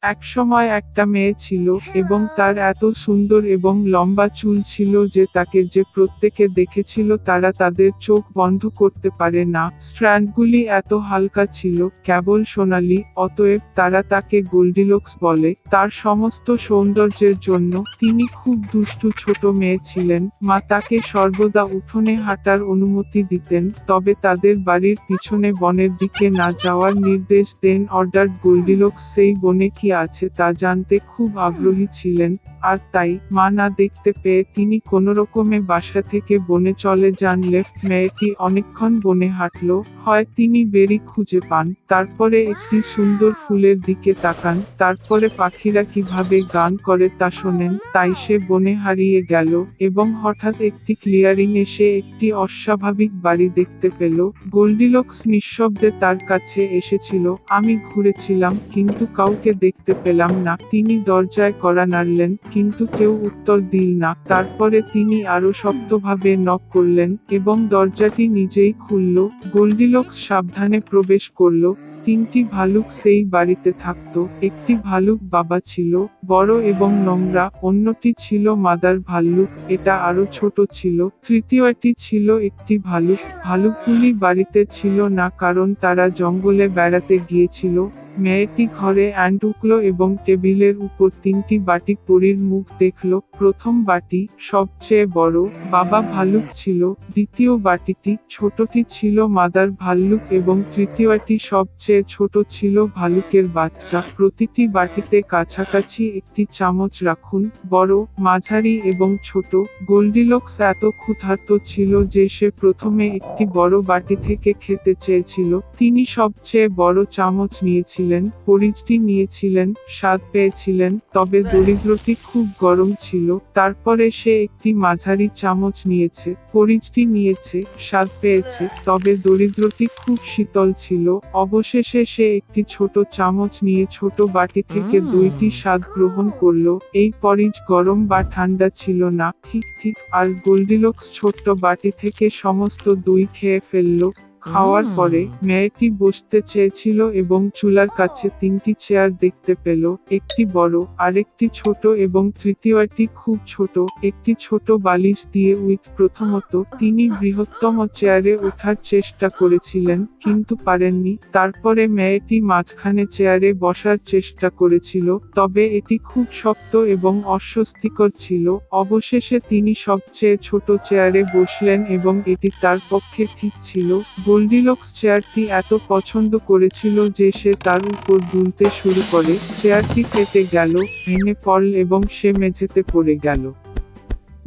একসময় একটা মেয়ে ছিল এবং তার এত সুন্দর এবং লম্বা চুল ছিল যে তাকে যে প্রত্যেকে দেখেছিল তারা তাদের চোখ বন্ধ করতে পারে না। স্ট্র্যান্ডগুলি এত হালকা ছিল, কেবল সোনালি, অতএব তারা তাকে গোল্ডিলক্স বলে। তার সমস্ত সৌন্দর্যের জন্য তিনি খুব দুষ্টু ছোট মেয়ে ছিলেন। মা তাকে সর্বদা উঠোনে হাঁটার অনুমতি দিতেন, তবে তাদের বাড়ির পিছনে বনের দিকে না যাওয়ার নির্দেশ দেন। অর্ডার গোল্ডিলক্স সেই বনে কি আছে তা জানতে খুব আগ্রহী ছিলেন, আর তাই মা না দেখতে পেয়ে তিনি কোনোরকমে বাসা থেকে বনে চলে যান। লেফট মেয়েটি অনেকক্ষণ বনে হাঁটল, হয় তিনি বেরি খুঁজে পান, তারপরে একটি সুন্দর ফুলের দিকে তাকান, তারপরে পাখিরা কিভাবে গান করে তা শোনেন, তাই সে বনে হারিয়ে গেল এবং হঠাৎ একটি ক্লিয়ারিং এসে একটি অস্বাভাবিক বাড়ি দেখতে পেল। গোল্ডিলক্স নিঃশব্দে তার কাছে এসেছিল। আমি ঘুরেছিলাম কিন্তু কাউকে দেখতে পেলাম না। তিনি দরজায় কড়া নাড়লেন কিন্তু কেউ উত্তর দিল না। তারপরে তিনি আরো শক্তভাবে নক করলেন এবং দরজাটি নিজেই খুলল। গোল্ডিলক্স সাবধানে প্রবেশ করল। তিনটি ভালুক সেই বাড়িতে থাকত। একটি ভালুক বাবা ছিল, বড় এবং নোংরা, অন্যটি ছিল মাদার ভাল্লুক, এটা আরো ছোট ছিল, তৃতীয়টি ছিল একটি ভালুক। ভালুকগুলি বাড়িতে ছিল না কারণ তারা জঙ্গলে বেড়াতে গিয়েছিল। মেয়েটি ঘরে ঢুকলো এবং টেবিলের উপর তিনটি বাটি পরীর মুখ দেখল। প্রথম বাটি সবচেয়ে বড়, বাবা ভালুক ছিল, দ্বিতীয় বাটিটি ছোটটি ছিল মাদার ভাল্লুক এবং তৃতীয়টি সবচেয়ে ছোট ছিল ভালুকের বাচ্চা। প্রতিটি বাটিতে কাছাকাছি একটি চামচ রাখুন, বড়, মাঝারি এবং ছোট। গোল্ডিলক্স এত ক্ষুধার্ত ছিল যে সে প্রথমে একটি বড় বাটি থেকে খেতে চেয়েছিল। তিনি সবচেয়ে বড় চামচ নিয়েছিলেন, পরিচটি নিয়েছিলেন, স্বাদ পেয়েছিলেন, তবে দরিদ্রটি খুব গরম ছিল। তারপরে সে একটি মাঝারি চামচ নিয়েছে, পরিচটি নিয়েছে, স্বাদ পেয়েছে, তবে দরিদ্রটি খুব শীতল ছিল। অবশেষে সে একটি ছোট চামচ নিয়ে ছোট বাটি থেকে দুইটি স্বাদ গ্রহণ করলো। এই পরিচ গরম বা ঠান্ডা ছিল না, ঠিক ঠিক। আর গোল্ডিলক্স ছোট্ট বাটি থেকে সমস্ত দই খেয়ে ফেললো। খাওয়ার পরে মেয়েটি বসতে চেয়েছিল এবং চুলার কাছে তিনটি চেয়ার দেখতে পেল, একটি বড়, আরেকটি ছোট এবং তৃতীয়টি খুব ছোট, একটি ছোট বালিশ দিয়ে উইথ। প্রথমত তিনি বৃহত্তম চেয়ারে ওঠার চেষ্টা করেছিলেন কিন্তু পারেননি। তারপরে মেয়েটি মাঝখানে চেয়ারে বসার চেষ্টা করেছিল, তবে এটি খুব শক্ত এবং অস্বস্তিকর ছিল। অবশেষে তিনি সবচেয়ে ছোট চেয়ারে বসলেন এবং এটি তার পক্ষে ঠিক ছিল। গোল্ডিলক্স চেয়ারটি এত পছন্দ করেছিল যে সে তার উপর দুলতে শুরু করে। চেয়ারটি কেটে গেল, ভেঙে পড়ল এবং সে মেঝেতে পড়ে গেল।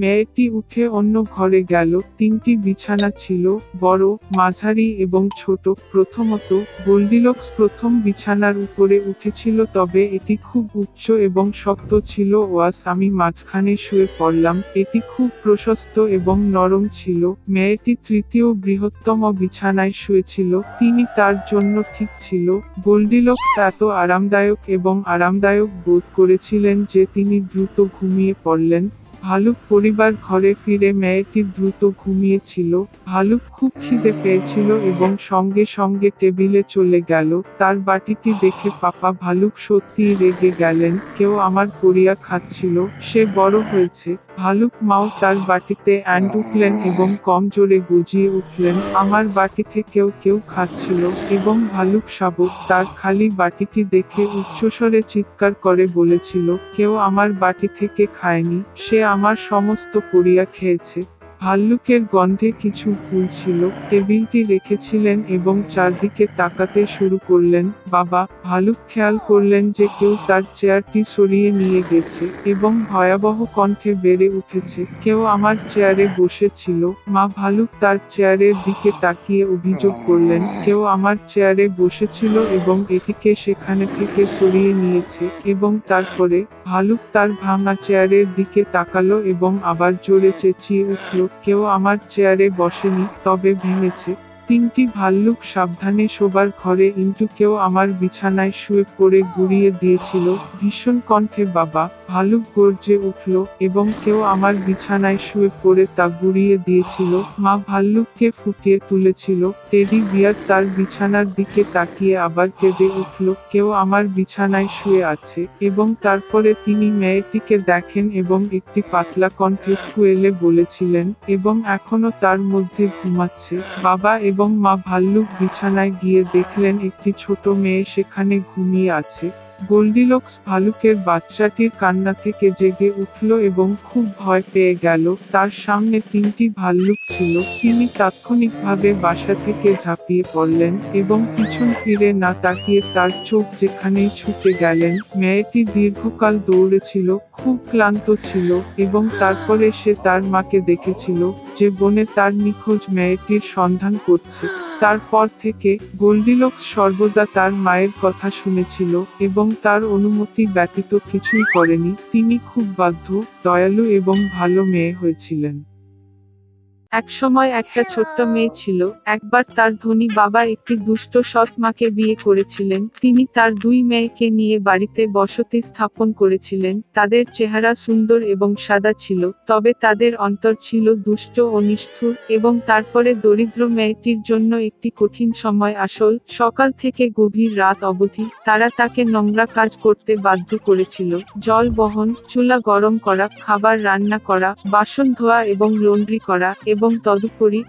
মেয়েটি উঠে অন্য ঘরে গেল। তিনটি বিছানা ছিল, বড়, মাঝারি এবং ছোট। প্রথমত গোল্ডিলক্স প্রথম বিছানার উপরে উঠেছিল, তবে এটি খুব উচ্চ এবং শক্ত ছিল। আমি মাঝখানে শুয়ে পড়লাম, এটি খুব প্রশস্ত এবং নরম ছিল। মেয়েটি তৃতীয় বৃহত্তম বিছানায় শুয়েছিল, তিনি তার জন্য ঠিক ছিল। গোল্ডিলক্স এত আরামদায়ক এবং আরামদায়ক বোধ করেছিলেন যে তিনি দ্রুত ঘুমিয়ে পড়লেন। ভালুক পরিবার ঘরে ফিরে মেয়েটি দ্রুত ঘুমিয়েছিল। ভালুক খুব খিদে পেয়েছিল এবং সঙ্গে সঙ্গে টেবিলে চলে গেল। তার বাটিটি দেখে পাপা ভালুক সত্যিই রেগে গেলেন, কেউ আমার পরিয়া খাচ্ছিল, সে বড় হয়েছে। ভালুক মাও তার বাটিতে ঢুকলেন এবং কম জোরে গজিয়ে উঠলেন, আমার বাটি থেকেও কেউ খাচ্ছিল। এবং ভালুক শাবক তার খালি বাটিটি দেখে উচ্চস্বরে চিৎকার করে বলেছিল, কেউ আমার বাটি থেকে খায়নি, সে আমার সমস্ত পরিয়া খেয়েছে। ভাল্লুকের গন্ধে কিছু ভুল ছিল। টেবিলটি রেখেছিলেন এবং চারদিকে তাকাতে শুরু করলেন। বাবা ভালুক খেয়াল করলেন যে কেউ তার চেয়ারটি সরিয়ে নিয়ে গেছে এবং ভয়াবহ কণ্ঠে বেড়ে উঠেছে, কেউ আমার চেয়ারে বসেছিল। মা ভালুক তার চেয়ারের দিকে তাকিয়ে অভিযোগ করলেন, কেউ আমার চেয়ারে বসেছিল এবং এটিকে সেখানে থেকে সরিয়ে নিয়েছে। এবং তারপরে ভালুক তার ভাঙা চেয়ারের দিকে তাকালো এবং আবার জোরে চেঁচিয়ে উঠল, কেউ আমার চেয়ারে বসেনি, তবে ভেঙেছে। তিনটি ভাল্লুক সাবধানে শোবার ঘরে ইন্টুকেও আমার বিছানায় শুয়ে পড়ে গুড়িয়ে দিয়েছিল। ভীষণ কণ্ঠে বাবা ভালুক গর্জে উঠল এবং কেউ আমার বিছানায় শুয়ে পড়ে তা গুড়িয়ে দিয়েছিল। মা ভাল্লুককে ফুটিয়ে তুলেছিল। টেডি বিয়ার তার বিছানার দিকে তাকিয়ে আবার কেঁদে উঠল, কেউ আমার বিছানায় শুয়ে আছে। এবং তারপরে তিনি মেয়েটিকে দেখেন এবং একটি পাতলা কণ্ঠে স্কুয়েলে বলেছিলেন, এবং এখনো তার মধ্যে ঘুমাচ্ছে। বাবা এবং মা ভাল্লুক বিছানায় গিয়ে দেখলেন একটি ছোট মেয়ে সেখানে ঘুমিয়ে আছে। গোল্ডিলক্স ভালুকের বাচ্চাটির কান্না থেকে জেগে উঠল এবং খুব ভয় পেয়ে গেল। তার সামনে তিনটি ভাল্লুক ছিল। তিনি তাৎক্ষণিকভাবে বাসা থেকে ঝাঁপিয়ে পড়লেন এবং পিছন ফিরে না তাকিয়ে তার চোখ যেখানেই ছুটে গেলেন। মেয়েটি দীর্ঘকাল দৌড়েছিল, খুব ক্লান্ত ছিল এবং তারপরে সে তার মাকে দেখেছিল যে বনে তার নিখোঁজ মেয়েটির সন্ধান করছে। তারপর থেকে গোল্ডিলক্স সর্বদা তার মায়ের কথা শুনেছিল এবং তার অনুমতি ব্যতীত কিছুই করেনি। তিনি খুব বাধ্য, দয়ালু এবং ভালো মেয়ে হয়েছিলেন। এক সময় একটা ছোট্ট মেয়ে ছিল। একবার তার ধনী বাবা একটি দুষ্ট সৎ মাকে বিয়ে করেছিলেন। তিনি তার দুই মেয়েকে নিয়ে বাড়িতে বসতি স্থাপন করেছিলেন। তাদের চেহারা সুন্দর এবং সাদা ছিল, তবে তাদের অন্তর ছিল দুষ্ট ও নিষ্ঠুর। এবং তারপরে দরিদ্র মেয়েটির জন্য একটি কঠিন সময় আসল। সকাল থেকে গভীর রাত অবধি তারা তাকে নোংরা কাজ করতে বাধ্য করেছিল। জল বহন, চুলা গরম করা, খাবার রান্না করা, বাসন ধোয়া এবং লন্ড্রি করা, এবং তদুপরি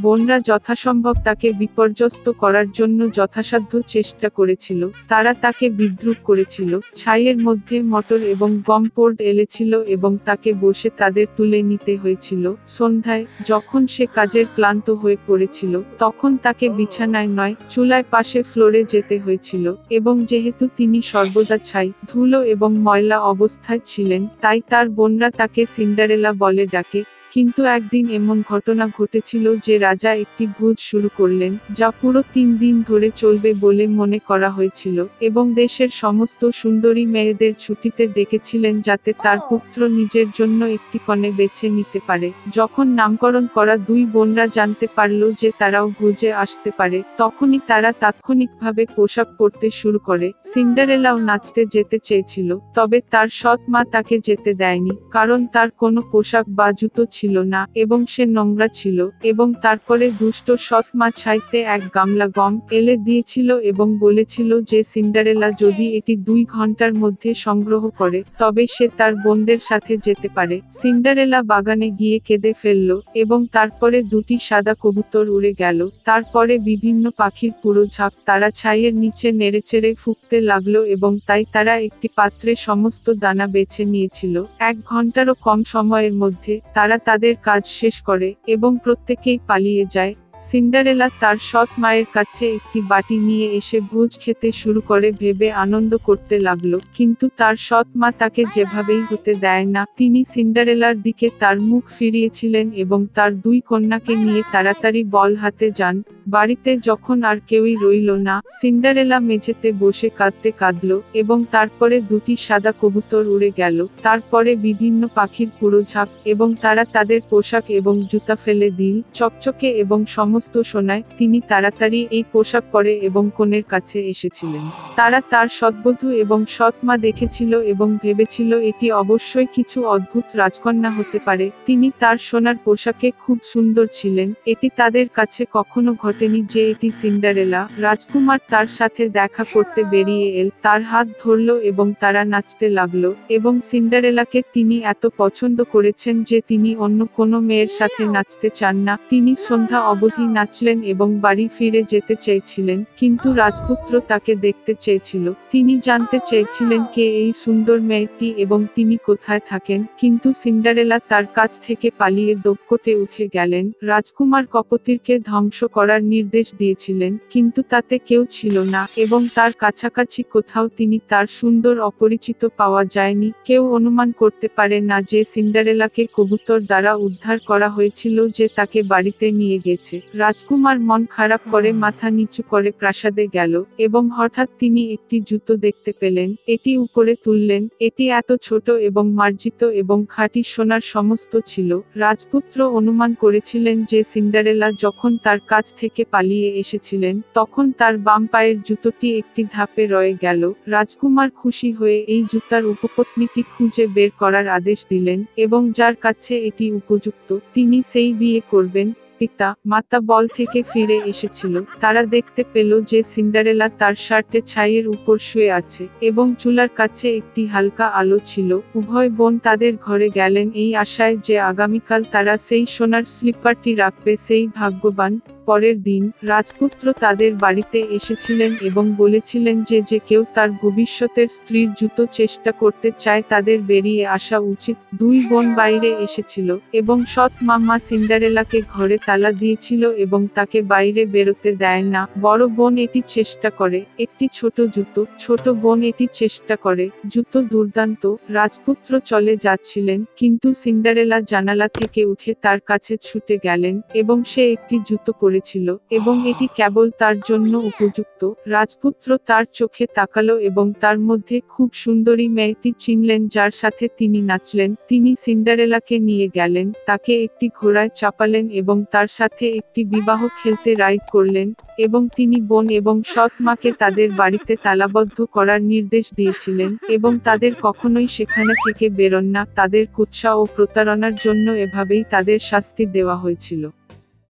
বোনরা যথাসম্ভব তাকে বিপর্যস্ত করার জন্য যথাসাধ্য চেষ্টা করেছিল। তারা তাকে বিদ্রূপ করেছিল। ছাইয়ের মধ্যে মটর এবং গম পোড় এলেছিল এবং তাকে বসে তাদের তুলে নিতে হয়েছিল। সন্ধ্যায় যখন সে কাজের ক্লান্ত হয়ে পড়েছিল, তখন তাকে বিছানায় নয়, চুলায় পাশে ফ্লোরে যেতে হয়েছিল। এবং যেহেতু তিনি সর্বদা ছাই, ধুলো এবং ময়লা অবস্থায় ছিলেন, তাই তার বোনরা তাকে সিন্ডারেলা বলে ডাকে। কিন্তু একদিন এমন ঘটনা ঘটেছিল যে রাজা একটি ভোজ শুরু করলেন, যা পুরো 3 দিন ধরে চলবে বলে মনে করা হয়েছিল, এবং দেশের সমস্ত সুন্দরী মেয়েদের ছুটিতে ডেকেছিলেন যাতে তার পুত্র নিজের জন্য একটি কনে বেছে নিতে পারে। যখন নামকরণ করা দুই বোনরা জানতে পারল যে তারাও ভোজে আসতে পারে, তখনই তারা তাৎক্ষণিকভাবে পোশাক পরতে শুরু করে। সিন্ডারেলাও নাচতে যেতে চেয়েছিল, তবে তার সৎ মা তাকে যেতে দেয়নি, কারণ তার কোনো পোশাক বা জুতো ছিল না এবং সে নোংরা ছিল। এবং তারপরে দুষ্ট সৎ মা ছাইতে এক গামলা গম এলে দিয়েছিল এবং বলেছিল যে সিন্ডারেলা যদি এটি 2 ঘন্টার মধ্যে সংগ্রহ করে, তবে সে তার বোনদের সাথে যেতে পারে। সিন্ডারেলা বাগানে গিয়ে কেঁদে ফেলল এবং তারপরে 2টি সাদা কবুতর উড়ে গেল। তারপরে বিভিন্ন পাখির পুরো ঝাঁক তারা ছাইয়ের নিচে নেড়েচেড়ে ফুঁকতে লাগলো এবং তাই তারা একটি পাত্রে সমস্ত দানা বেছে নিয়েছিল। 1 ঘন্টারও কম সময়ের মধ্যে তারা তাদের কাজ শেষ করে এবং প্রত্যেকেই পালিয়ে যায়। সিন্ডারেলা তার সৎ মায়ের কাছে একটি বাটি নিয়ে এসে ভোজ খেতে শুরু করে ভেবে আনন্দ করতে লাগলো, কিন্তু তার সৎ মা তাকে যেভাবেই হতে দেয় না। তিনি সিন্ডারেলার দিকে তার মুখ ফিরিয়েছিলেন এবং তার 2 কন্যাকে নিয়ে তাড়াতাড়ি বল হাতে যান। বাড়িতে যখন আর কেউই রইল না, সিন্ডারেলা মেঝেতে বসে কাঁদতে কাঁদল এবং তারপরে 2টি সাদা কবুতর উড়ে গেল। তারপরে বিভিন্ন পাখির পুরো ঝাঁক এবং তারা তাদের পোশাক এবং জুতা ফেলে দিল চকচকে এবং সমস্ত সোনায়। তিনি তাড়াতাড়ি এই পোশাক পরে এবং কনের কাছে এসেছিলেন। তারা তার সৎবধূ এবং সৎ মা দেখেছিল এবং ভেবেছিল এটি অবশ্যই কিছু অদ্ভুত রাজকন্যা হতে পারে। তিনি তার সোনার পোশাকে খুব সুন্দর ছিলেন। এটি তাদের কাছে কখনো ঘটেনি যে এটি সিন্ডারেলা। রাজকুমার তার সাথে দেখা করতে বেরিয়ে এল, তার হাত ধরল এবং তারা নাচতে লাগলো। এবং সিন্ডারেলাকে তিনি এত পছন্দ করেছেন যে তিনি অন্য কোনো মেয়ের সাথে নাচতে চান না। তিনি সন্ধ্যা অবধি নাচলেন এবং বাড়ি ফিরে যেতে চেয়েছিলেন, কিন্তু রাজপুত্র তাকে দেখতে চেয়েছিল। তিনি জানতে চেয়েছিলেন কে এই সুন্দর মেয়েটি এবং তিনি কোথায় থাকেন, কিন্তু সিন্ডারেলা তার কাছ থেকে পালিয়ে দোপকোটে উঠে গেলেন। রাজকুমার কপতিরকে ধ্বংস করার নির্দেশ দিয়েছিলেন, কিন্তু তাতে কেউ ছিল না এবং তার কাছাকাছি কোথাও তিনি তার সুন্দর অপরিচিত পাওয়া যায়নি। কেউ অনুমান করতে পারে না যে সিন্ডারেলাকে কবুতর দ্বারা উদ্ধার করা হয়েছিল যে তাকে বাড়িতে নিয়ে গেছে। রাজকুমার মন খারাপ করে মাথা নিচু করে প্রাসাদে গেল এবং হঠাৎ তিনি একটি জুতো দেখতে পেলেন। এটি উপরে তুললেন। এটি এত ছোট এবং মার্জিত এবং খাঁটি সোনার সমস্ত ছিল। রাজপুত্র অনুমান করেছিলেন যে সিন্ডারেলা যখন তার কাছ থেকে পালিয়ে এসেছিলেন তখন তার বাম পায়ের জুতোটি একটি ধাপে রয়ে গেল। রাজকুমার খুশি হয়ে এই জুতার উপপত্নীটি খুঁজে বের করার আদেশ দিলেন এবং যার কাছে এটি উপযুক্ত তিনি সেই বিয়ে করবেন। পিতা মাতা বল থেকে ফিরে এসেছিল। তারা দেখতে পেল যে সিন্ডারেলা তার শার্টে ছাইয়ের উপর শুয়ে আছে এবং চুলার কাছে একটি হালকা আলো ছিল। উভয় বোন তাদের ঘরে গেলেন এই আশায় যে আগামীকাল তারা সেই সোনার স্লিপারটি রাখবে। সেই ভাগ্যবান। পরের দিন রাজপুত্র তাদের বাড়িতে এসেছিলেন এবং বলেছিলেন যে যে কেউ তার ভবিষ্যতের স্ত্রীর জুতো চেষ্টা করতে চায় তাদের বেরিয়ে আসা উচিত। দুই বোন বাইরে এসেছিল এবং সৎ মামা সিন্ডারেলাকে ঘরে তালা দিয়েছিল এবং তাকে বাইরে বেরোতে দেয় না। বড় বোন এটি চেষ্টা করে একটি ছোট জুতো, ছোট বোন এটি চেষ্টা করে জুতো দুর্দান্ত। রাজপুত্র চলে যাচ্ছিলেন কিন্তু সিন্ডারেলা জানালা থেকে উঠে তার কাছে ছুটে গেলেন এবং সে একটি জুতো পরেছিল এবং এটি কেবল তার জন্য উপযুক্ত। রাজপুত্র তার চোখে তাকালো এবং তার মধ্যে খুব সুন্দরী মেয়েটি চিনলেন যার সাথে তিনি নাচলেন। তিনি সিন্ডারেলাকে নিয়ে গেলেন, তাকে একটি ঘোড়ায় চাপালেন এবং তার সাথে একটি বিবাহ খেলতে রাইড করলেন এবং তিনি বোন এবং সৎ মাকে তাদের বাড়িতে তালাবদ্ধ করার নির্দেশ দিয়েছিলেন এবং তাদের কখনোই সেখানে থেকে বেরোন না। তাদের কুৎসা ও প্রতারণার জন্য এভাবেই তাদের শাস্তি দেওয়া হয়েছিল।